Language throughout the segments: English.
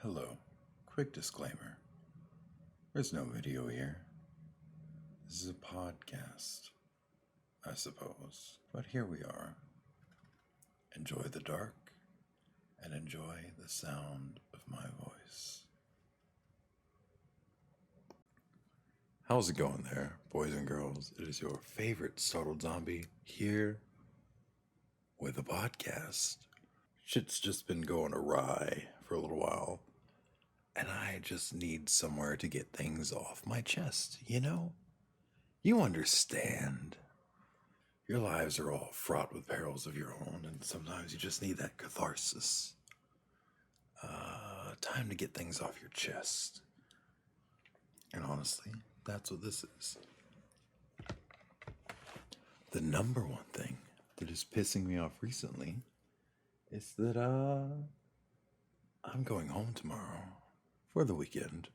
Hello. Quick disclaimer. There's no video here. This is a podcast, I suppose. But here we are. Enjoy the dark and enjoy the sound of my voice. How's it going there, boys and girls? It is your favorite startled zombie here with a podcast. Shit's just been going awry for a little while, and I just need somewhere to get things off my chest, you know? You understand. Your lives are all fraught with perils of your own, and sometimes you just need that catharsis. Time to get things off your chest. And honestly, that's what this is. The number one thing that is pissing me off recently is that I'm going home tomorrow for the weekend,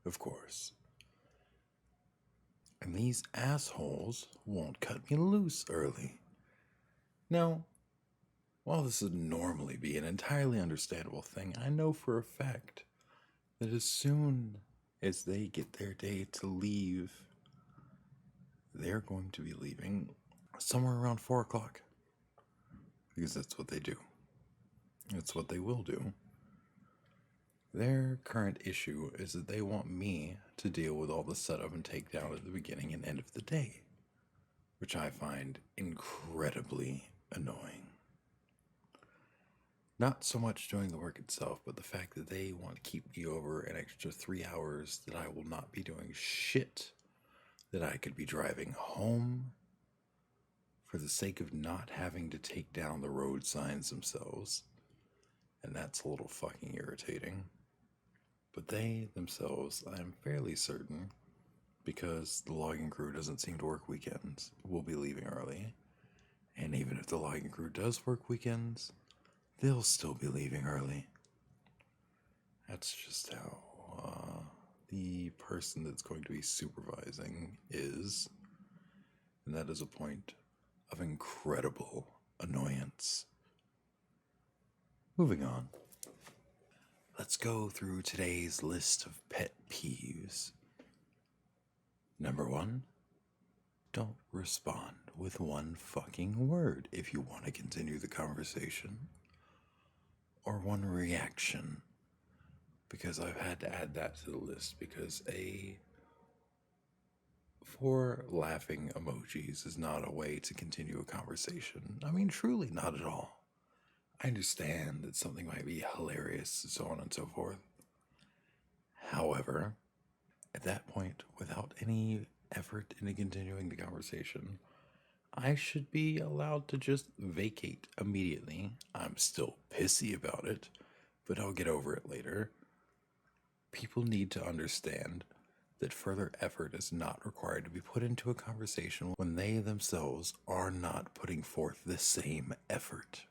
of course. And these assholes won't cut me loose early. Now, while this would normally be an entirely understandable thing, I know for a fact that as soon as they get their day to leave, they're going to be leaving somewhere around 4 o'clock. Because that's what they do. It's what they will do. Their current issue is that they want me to deal with all the setup and takedown at the beginning and end of the day, which I find incredibly annoying. Not so much doing the work itself, but the fact that they want to keep me over an extra 3 hours that I will not be doing shit, that I could be driving home for the sake of not having to take down the road signs themselves. And that's a little fucking irritating. But they themselves, I'm fairly certain, because the logging crew doesn't seem to work weekends, will be leaving early. And even if the logging crew does work weekends, they'll still be leaving early. That's just how the person that's going to be supervising is. And that is a point of incredible annoyance. Moving on. Let's go through today's list of pet peeves. Number 1, don't respond with one fucking word if you want to continue the conversation. Or one reaction. Because I've had to add that to the list because 4 laughing emojis is not a way to continue a conversation. I mean, truly not at all. I understand that something might be hilarious, so on and so forth. However, at that point, without any effort into continuing the conversation, I should be allowed to just vacate immediately. I'm still pissy about it, but I'll get over it later. People need to understand that further effort is not required to be put into a conversation when they themselves are not putting forth the same effort.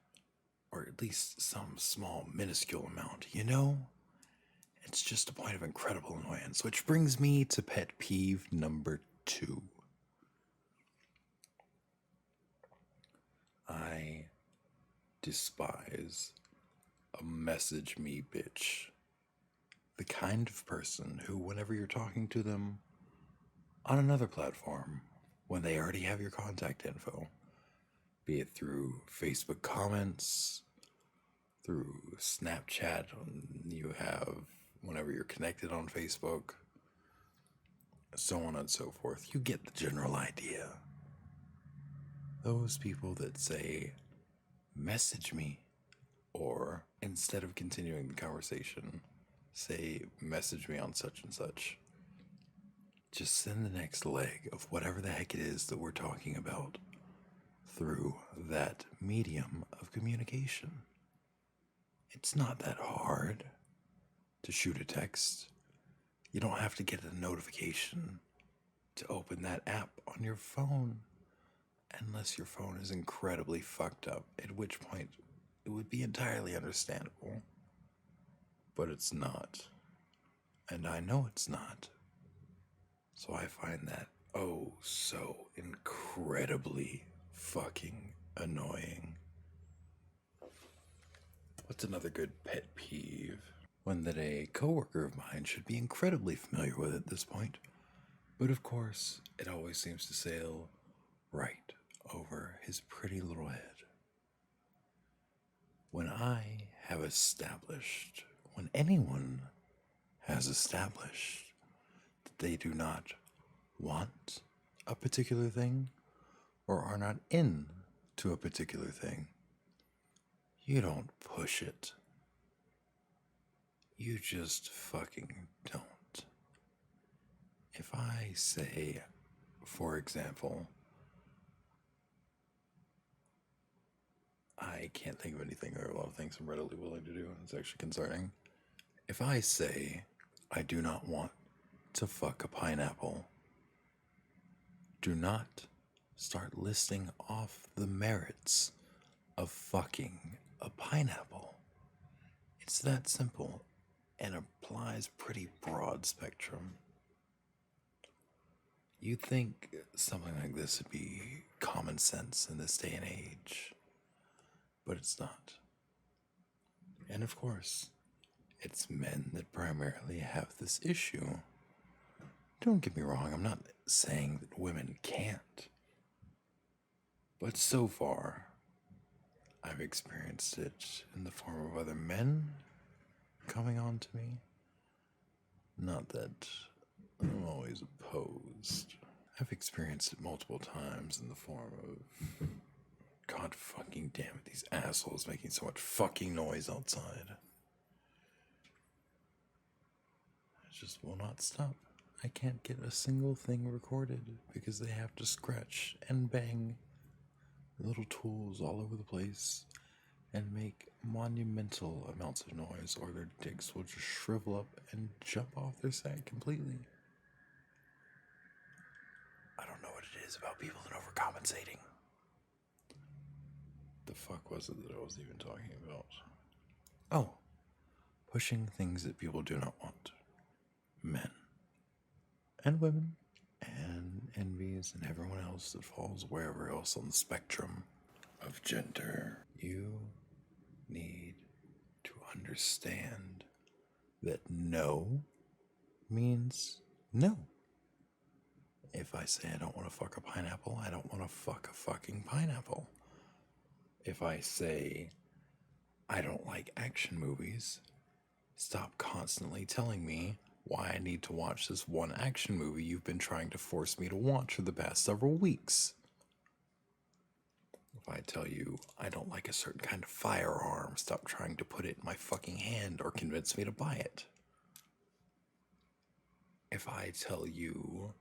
Or at least some small, minuscule amount, you know? It's just a point of incredible annoyance, which brings me to pet peeve number 2. I despise a message me bitch. The kind of person who, whenever you're talking to them on another platform, when they already have your contact info, be it through Facebook comments, through Snapchat you have whenever you're connected on Facebook, so on and so forth. You get the general idea. Those people that say, message me, or instead of continuing the conversation, say, message me on such and such. Just send the next leg of whatever the heck it is that we're talking about through that medium of communication. It's not that hard to shoot a text. You don't have to get a notification to open that app on your phone, unless your phone is incredibly fucked up, at which point it would be entirely understandable. But it's not. And I know it's not. So I find that oh so incredibly fucking annoying. What's another good pet peeve? one that a coworker of mine should be incredibly familiar with at this point. But of course, it always seems to sail right over his pretty little head. When I have established, when anyone has established that they do not want a particular thing or are not in to a particular thing, you don't push it. You just fucking don't. If I say, for example, I can't think of anything. There are a lot of things I'm readily willing to do. It's actually concerning. If I say I do not want to fuck a pineapple, do not start listing off the merits of fucking a pineapple. It's that simple and applies pretty broad spectrum. You'd think something like this would be common sense in this day and age, but it's not. And of course, it's men that primarily have this issue. Don't get me wrong, I'm not saying that women can't. But so far, I've experienced it in the form of other men coming on to me. Not that I'm always opposed. I've experienced it multiple times in the form of, God fucking damn it, these assholes making so much fucking noise outside. It just will not stop. I can't get a single thing recorded because they have to scratch and bang little tools all over the place and make monumental amounts of noise, or their dicks will just shrivel up and jump off their sack completely. I don't know what it is about people and overcompensating. The fuck was it that I was even talking about? Oh, pushing things that people do not want. Men. And women. And envies and everyone else that falls wherever else on the spectrum of gender. You need to understand that no means no. If I say I don't want to fuck a pineapple, I don't want to fuck a fucking pineapple. If I say I don't like action movies, stop constantly telling me why I need to watch this one action movie you've been trying to force me to watch for the past several weeks. If I tell you I don't like a certain kind of firearm, stop trying to put it in my fucking hand or convince me to buy it. If I tell you,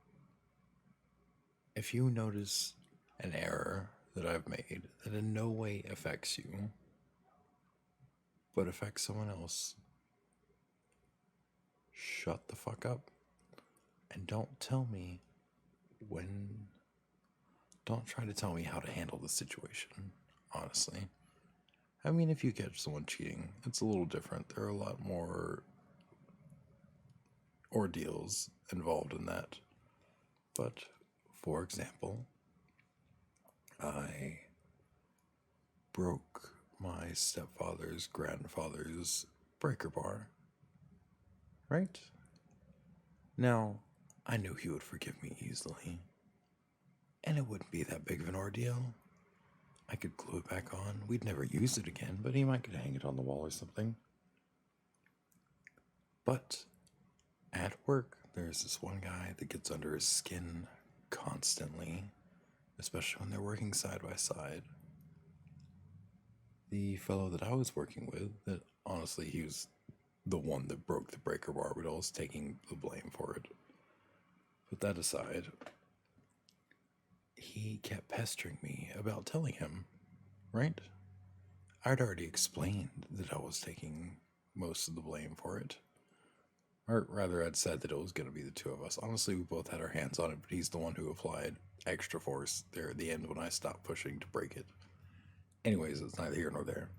if you notice an error that I've made that in no way affects you, but affects someone else, shut the fuck up and don't tell me when. Don't try to tell me how to handle the situation, honestly. I mean, if you catch someone cheating, it's a little different. There are a lot more ordeals involved in that. But, for example, I broke my stepfather's grandfather's breaker bar. Right? Now, I knew he would forgive me easily. And it wouldn't be that big of an ordeal. I could glue it back on. We'd never use it again, but he might could hang it on the wall or something. But at work, there's this one guy that gets under his skin constantly, especially when they're working side by side. The fellow that I was working with, that honestly, he was the one that broke the breaker bar, but I was taking the blame for it. Put that aside, he kept pestering me about telling him, right? I'd already explained that I was taking most of the blame for it. Or rather, I'd said that it was going to be the two of us. Honestly, we both had our hands on it, but he's the one who applied extra force there at the end when I stopped pushing to break it. Anyways, it's neither here nor there.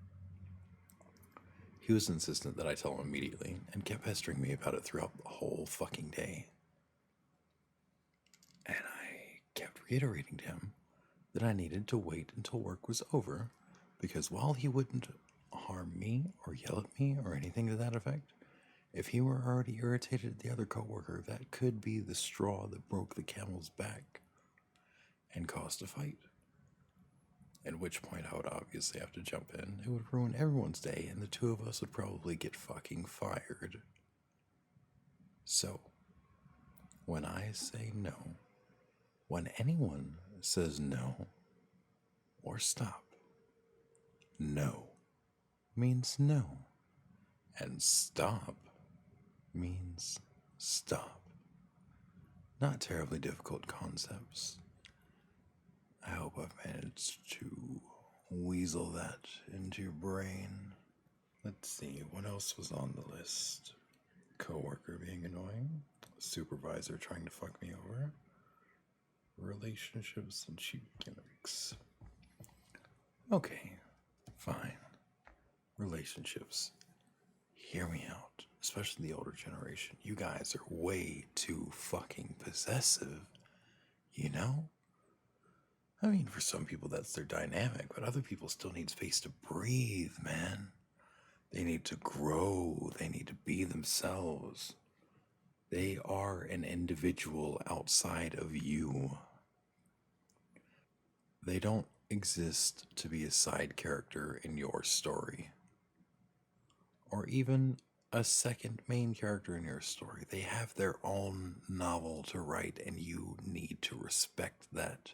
He was insistent that I tell him immediately and kept pestering me about it throughout the whole fucking day. And I kept reiterating to him that I needed to wait until work was over, because while he wouldn't harm me or yell at me or anything to that effect, If he were already irritated at the other coworker, that could be the straw that broke the camel's back and caused a fight. At which point I would obviously have to jump in. It would ruin everyone's day, and the two of us would probably get fucking fired. So, when I say no, when anyone says no or stop, no means no, and stop means stop. Not terribly difficult concepts. I hope I've managed to weasel that into your brain. Let's see, what else was on the list? Coworker being annoying, supervisor trying to fuck me over, relationships and cheap gimmicks. Okay, fine. Relationships. Hear me out, especially the older generation. You guys are way too fucking possessive, you know? I mean, for some people that's their dynamic, but other people still need space to breathe, man. They need to grow, they need to be themselves. They are an individual outside of you. They don't exist to be a side character in your story, or even a second main character in your story. They have their own novel to write, and you need to respect that.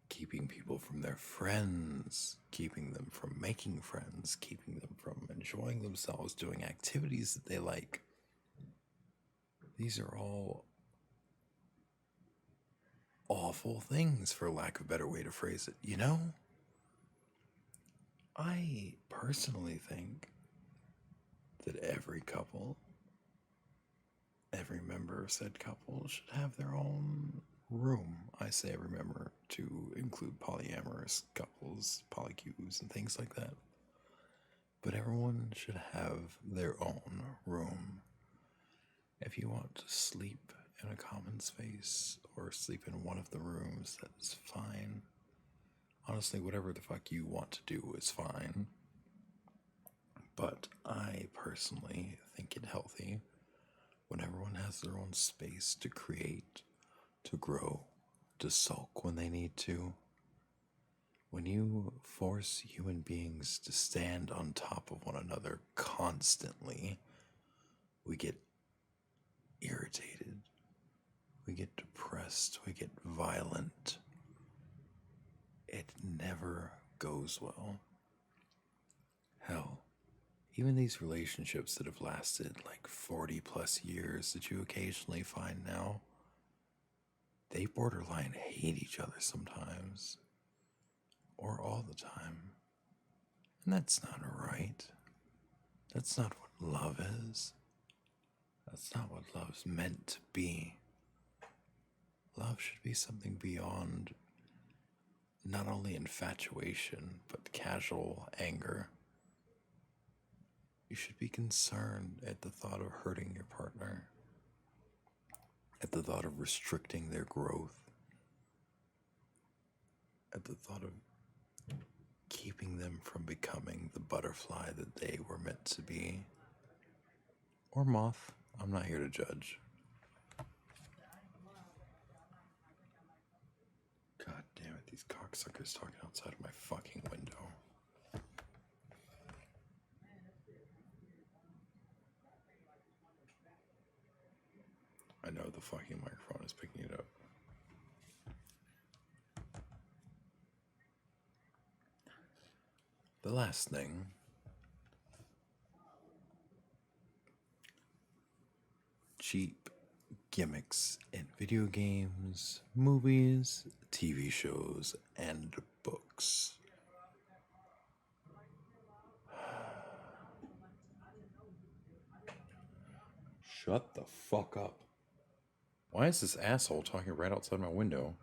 Keeping people from their friends, keeping them from making friends, keeping them from enjoying themselves, doing activities that they like. These are all awful things, for lack of a better way to phrase it, you know? I personally think that every couple, every member of said couple should have their own room. I say every member to include polyamorous couples, polycues, and things like that. But everyone should have their own room. If you want to sleep in a common space or sleep in one of the rooms, that's fine. Honestly, whatever the fuck you want to do is fine. But I personally think it healthy when everyone has their own space to create, to grow, to sulk when they need to. When you force human beings to stand on top of one another constantly, we get irritated, we get depressed, we get violent. It never goes well. Hell, even these relationships that have lasted like 40 plus years that you occasionally find now, they borderline hate each other sometimes, or all the time. And that's not right. That's not what love is. That's not what love's meant to be. Love should be something beyond not only infatuation, but casual anger. You should be concerned at the thought of hurting your partner, at the thought of restricting their growth, at the thought of keeping them from becoming the butterfly that they were meant to be. Or moth. I'm not here to judge. God damn it, these cocksuckers talking outside of my fucking window. I know the fucking microphone is picking it up. The last thing, cheap gimmicks in video games, movies, TV shows, and books. Shut the fuck up. Why is this asshole talking right outside my window?